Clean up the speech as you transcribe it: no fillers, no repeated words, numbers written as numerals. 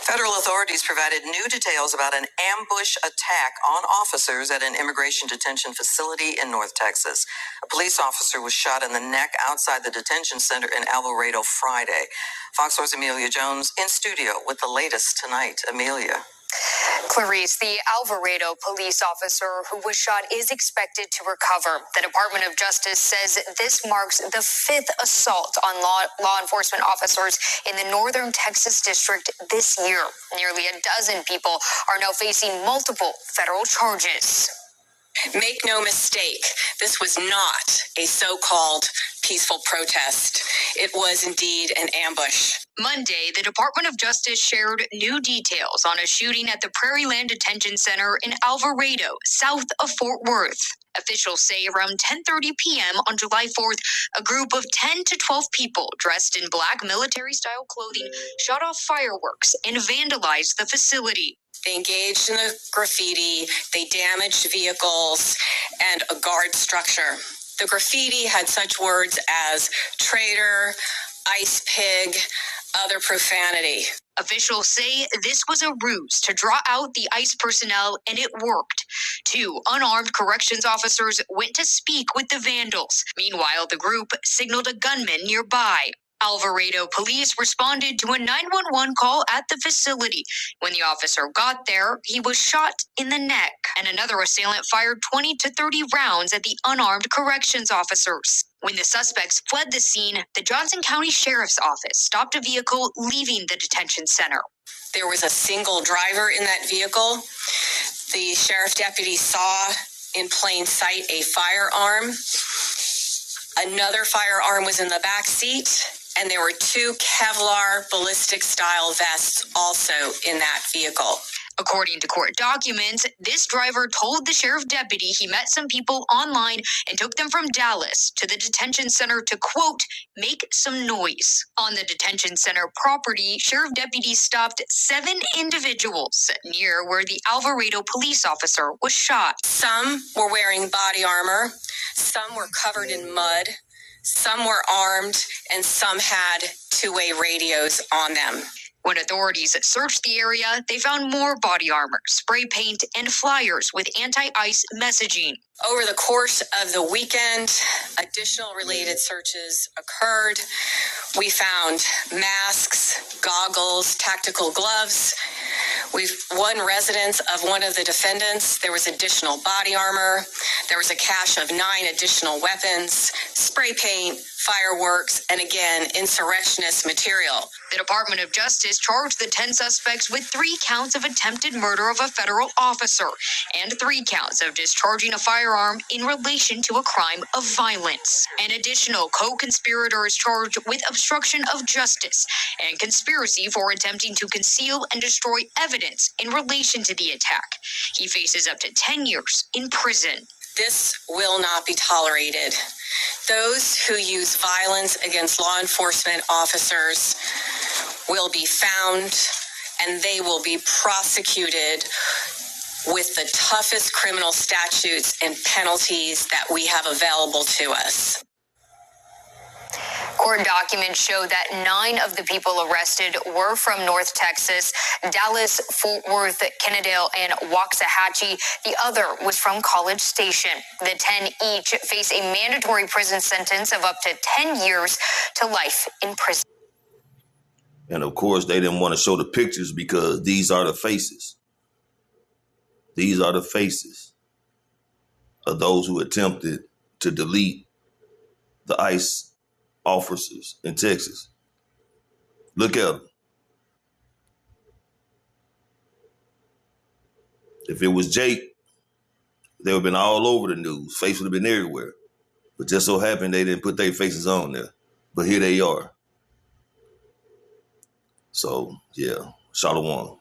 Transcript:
Federal authorities provided new details about an ambush attack on officers at an immigration detention facility in North Texas. A police officer was shot in the neck outside the detention center in Alvarado Friday. Fox 4's Amelia Jones in studio with the latest tonight. Amelia. Clarice, the Alvarado police officer who was shot is expected to recover. The Department of Justice says this marks the fifth assault on law enforcement officers in the Northern Texas district this year. Nearly a dozen people are now facing multiple federal charges. Make no mistake, this was not a so-called peaceful protest. It was indeed an ambush. Monday, the Department of Justice shared new details on a shooting at the Prairie Land Detention Center in Alvarado, south of Fort Worth. Officials say around 10:30 p.m. on July 4th, a group of 10 to 12 people dressed in black military-style clothing shot off fireworks and vandalized the facility. They engaged in the graffiti, they damaged vehicles and a guard structure. The graffiti had such words as traitor, ice pig, other profanity. Officials say this was a ruse to draw out the ICE personnel, and it worked. Two unarmed corrections officers went to speak with the vandals. Meanwhile, the group signaled a gunman nearby. Alvarado police responded to a 911 call at the facility. When the officer got there, he was shot in the neck, and another assailant fired 20 to 30 rounds at the unarmed corrections officers. When the suspects fled the scene, the Johnson County Sheriff's Office stopped a vehicle leaving the detention center. There was a single driver in that vehicle. The sheriff deputy saw in plain sight a firearm. Another firearm was in the back seat. And there were two Kevlar ballistic-style vests also in that vehicle. According to court documents, this driver told the sheriff deputy he met some people online and took them from Dallas to the detention center to, quote, make some noise. On the detention center property, sheriff deputies stopped 7 individuals near where the Alvarado police officer was shot. Some were wearing body armor, some were covered in mud, some were armed, and some had two-way radios on them. When authorities searched the area, they found more body armor, spray paint, and flyers with anti-ICE messaging. Over the course of the weekend, additional related searches occurred. We found masks, goggles, tactical gloves. One residence of one of the defendants, there was additional body armor. There was a cache of 9 additional weapons, spray paint, fireworks, and again, insurrectionist material. The Department of Justice charged the 10 suspects with 3 counts of attempted murder of a federal officer and 3 counts of discharging a firearm in relation to a crime of violence. An additional co-conspirator is charged with obstruction of justice and conspiracy for attempting to conceal and destroy evidence in relation to the attack. He faces up to 10 years in prison. This will not be tolerated. Those who use violence against law enforcement officers will be found and they will be prosecuted with the toughest criminal statutes and penalties that we have available to us. Court documents show that 9 of the people arrested were from North Texas, Dallas, Fort Worth, Kennedale, and Waxahachie. The other was from College Station. The 10 each face a mandatory prison sentence of up to 10 years to life in prison. And of course, they didn't want to show the pictures because these are the faces. These are the faces of those who attempted to delete the ICE officers in Texas. Look at them. If it was Jake, they would have been all over the news. Face would have been everywhere. But just so happened they didn't put their faces on there. But here they are. So, yeah, Shalom.